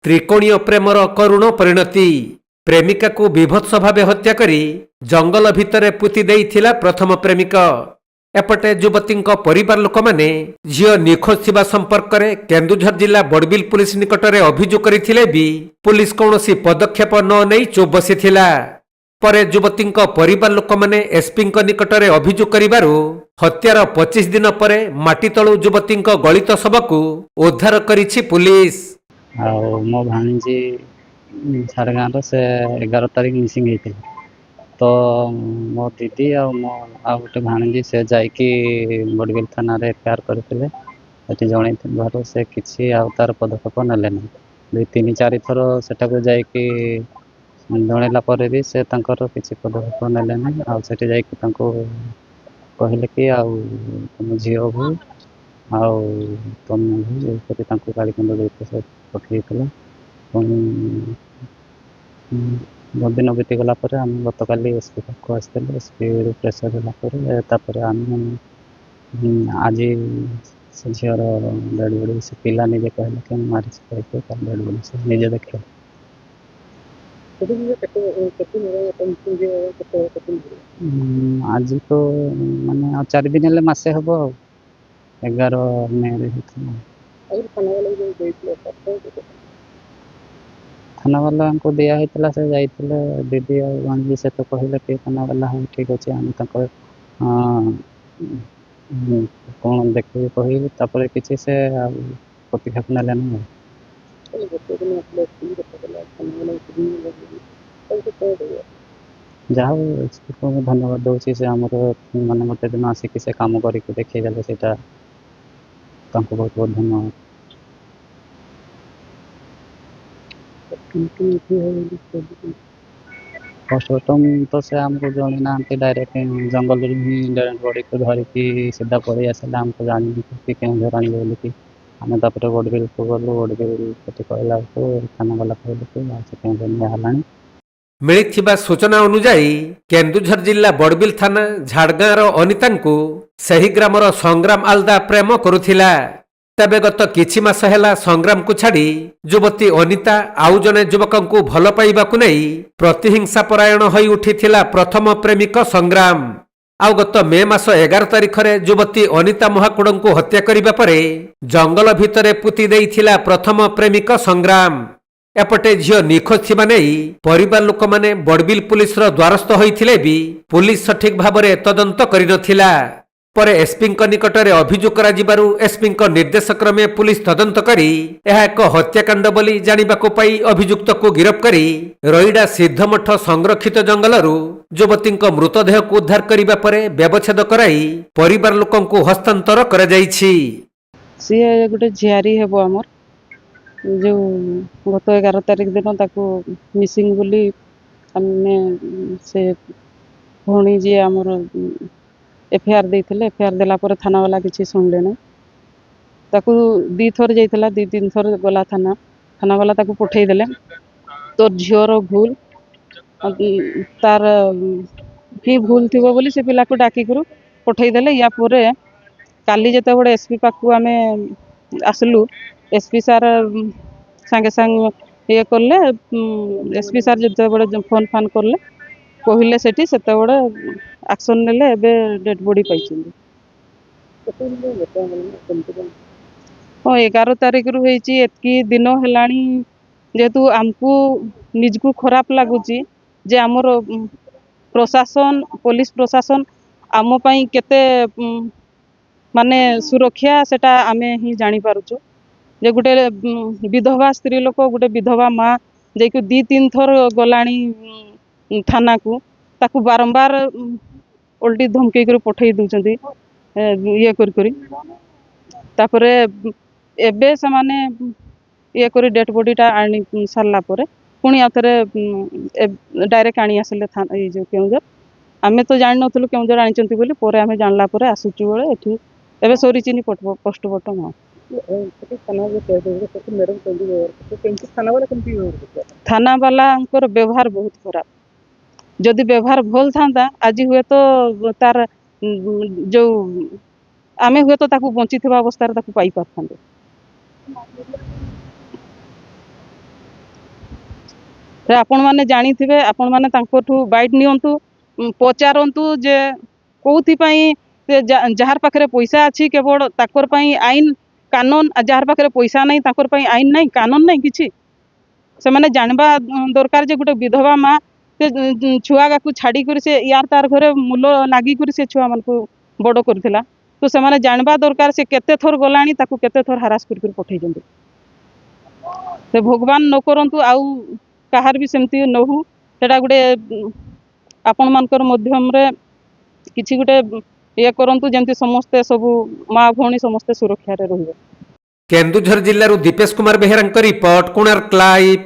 त्रिकोणीय प्रेमर करुण परिणति प्रेमिका को विभत्स भावे हत्या करी जंगल भितर पुति देइथिला प्रथम प्रेमिक। एपटे युवती परिवार लोक माने झियो निखोज थिबा संपर्क में केन्दुझर जिला बड़बिल पुलिस निकट में अभियोग करथिले भी पुलिस कौनसी पदक्षेप न नहीं चुप बसीथिला। परे युवती परिवार लोक माने एसपी निकट में अभियोग करिबारु हत्यार 25 दिन पर माटी तळु युवती गलित शवकु उद्धार करिछि पुलिस। मो भाणीजी झारगाँव से 11 तारीख मिसिंग होती तो मो दीदी मो गोटे भाणीजी से जाकि बड़बिल थाना एफआईआर करते जन से किसी तार पदक्षेप नेले ना 2-3-4 थर सेटा जाकि जनला भी से किसी पदक्षेप नेले ना आठ जाकि कहले कि तुम झील भी तुम भी गाड़ी खंड पठे दिन बीतीगला आम गत काली एसपी पाक आसते एसपी प्रेसर होगापर आम आज से झीर डेड बॉडी से पिला निजे कहले कि मारी डेड बॉडी से निजे देखे आज तो माने 4 दिन हेले मासे हम 11 मे थाना वाला को दिया होता से जाइए दीदी भाणजी से तो कहले कि थाना वाला हाँ ठीक अच्छे आम कौन देखे कहले किसी से पदक्षेप नेले ना जहाँ को धन्यवाद दूसरी से आमर माने गोटे दिन आसिक से कम करके देखिए से बहुत बहुत धन्यवाद। पोस्टमार्टम तो से आमको जानी ना डायरेक्ट जंगल ही डेड बॉडी को धरिकी सीधा पड़े आसला आमको जानी कि केउझर आने बोलिकी आम तापर बड़बिल को गलु बड़बिल कहला थाना वाला कहले कि केउझर निहला। मिलिथिबा सूचना अनुसार केन्दुझर जिला बड़बिल थाना झाड़गाँर अनिता को सही ग्रामर संग्राम आलदा प्रेम करुथिला। तबे गत किछि मास हेला संग्राम को छाड़ी युवती अनिता आउ जने युवक को भल पाइबाकु नहीं प्रतिहिंसा परायण होई उठिथिला प्रथम प्रेमिक संग्राम। आउ गत मे मास 11 तारिख रे युवती अनिता महाकुड़ को हत्या करिबा परे जंगल भितरे पुति देइथिला प्रथम प्रेमिक संग्राम। एपटे झियो निखोज थिबा नहीं परिवार लोक माने बड़बिल पुलिस रो द्वारस्थ होइथिले भी पुलिस सठिक भाबरे तदंत करिनथिला। परे एसपी निकट में अभियोग करा एसपी निर्देश क्रमे पुलिस तदंत करी यह एक हत्याकांड बोली जानिबाकु पाई अभियुक्त को गिरफ्त करी रईडा सिद्धमठ संरक्षित जंगलरू युवती मृतदेह को उद्धार करने पर व्यवच्छेद कराई परिवार लोकं को हस्तांतर करा जायछि। सी गोटे झियारी हेबो हमर जो गत 11 तारिख दिन ताको मिसिंग बोली आमे से भणी जी हमर एफआईआर देइथिले एफआईआर देला पर थाना वाला किसी सुनले ना ताकू 2 थर जाइथिला 2-3 थर गला थाना वाला ताकू पठेई देले तो झियोर भूल तार ही भूल थिबो बोली से पिला को डाकी करू पठेई देले। या परे काली जते बडे एसपी पाकू आमे आसलु एसपी सर संगे संग ये करले एसपी सर जते बडे फोन फान करले कहले सेठी सेते बडे एक्शन नेले एबे डेड बॉडी पाइछिन। हाँ 11 तारिख रु होईची एतकी दिन हेलाणी जेतु आमको निजको खराब लागुची जे आमर प्रशासन पुलिस प्रशासन आम पई केते माने सुरक्षा सेटा आमे ही जानी पारुचो जे गुटे विधवा स्त्री लोक गुटे विधवा माँ जेकु 2-3 थर गलाणी थाना को ताकू बारंबार उल्टी धमकी कर पठेई दूचंती ये करी तापरे एबे से माने ये करी डेड बॉडी टा आनी सारला परे पुणी आथरे डायरेक्ट आनी आसले थाना ये जो केउझर आमे तो जान नथलु केउझर आनिचंती बोली परे आमे जानला परे आसुचु बेले एठी एबे सोरीचिनी पोस्टमार्टम थाना वाला व्यवहार बहुत खराब जदि व्यवहार भल था आज हुए तो तार जो आमे हुए तो ताकू बंची अवस्था ताकू पाई पारथांते। ସେ ଆପଣମାନେ ଜାଣିଥିବେ, ଆପଣମାନେ ତାଙ୍କଠୁ ବାଇଟ୍ ନିଅନ୍ତୁ, ପଚାରନ୍ତୁ ଯେ କୋଉଥିପାଇଁ ସେ ଯାହାର ପାଖରେ ପଇସା ଅଛି କେବଳ ତାଙ୍କର ପାଇଁ ଆଇନ କାନୁନ, ଆଉ ଯାହାର ପାଖରେ ପଇସା ନାହିଁ ତାଙ୍କର ପାଇଁ ଆଇନ ନାହିଁ କାନୁନ ନାହିଁ କିଛି। ସେମାନେ ଜାଣିବା ଦରକାର ଯେ ଗୋଟେ ବିଧବା ମା ସେ ଛୁଆକୁ ଛାଡ଼ିକରି ସେ ୟାର ତାର ଘରେ ମୂଲ ଲାଗିକରି ସେ ଛୁଆମାନଙ୍କୁ ବଡ଼ କରିଥିଲା। ତ ସେମାନେ ଜାଣିବା ଦରକାର ସେ କେତେ ଥର ଗଲାଣି, ତାକୁ କେତେ ଥର ହାରାସ କରିକରି ପଠେଇଛନ୍ତି। ସେ ଭଗବାନ ନ କରନ୍ତୁ ଆଉ କାହାର ବି ସେମିତି ନ ହଉ, ସେଟା ଗୋଟେ ଆପଣମାନଙ୍କର ମାଧ୍ୟମରେ କିଛି ଗୋଟେ ଇଏ କରନ୍ତୁ ଯେମିତି ସମସ୍ତେ ସବୁ ମା ଭଉଣୀ ସମସ୍ତେ ସୁରକ୍ଷାରେ ରହିବେ। କେନ୍ଦୁଝର ଜିଲ୍ଲାରୁ ଦୀପେଶ କୁମାର ବେହେରାଙ୍କ ରିପୋର୍ଟ, କୋଣାର୍କ ଲାଇଭ୍।